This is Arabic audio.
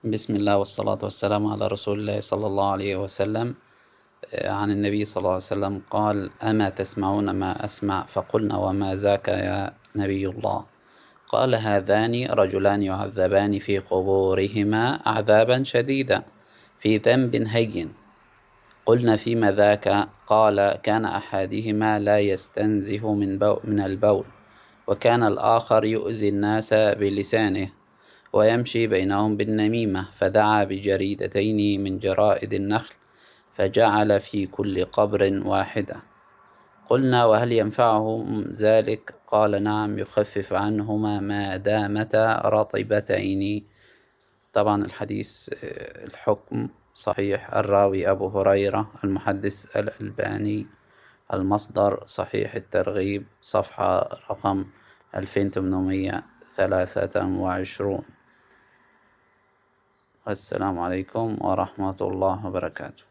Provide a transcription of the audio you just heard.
بسم الله والصلاة والسلام على رسول الله صلى الله عليه وسلم. عن النبي صلى الله عليه وسلم قال: أما تسمعون ما أسمع؟ فقلنا: وما ذاك يا نبي الله؟ قال: هذان رجلان يعذبان في قبورهما عذابا شديدا في ذنب هين. قلنا: فيما ذاك؟ قال: كان أحدهما لا يستنزه من البول، وكان الآخر يؤذي الناس بلسانه، ويمشي بينهم بالنميمة، فدعا بجريدتين من جرائد النخل فجعل في كل قبر واحدة. قلنا: وهل ينفعهم ذلك؟ قال: نعم، يخفف عنهما ما دامتا رطبتين. طبعا الحديث الحكم صحيح. الراوي أبو هريرة، المحدث الألباني. المصدر صحيح الترغيب، صفحة رقم 2823. السلام عليكم ورحمة الله وبركاته.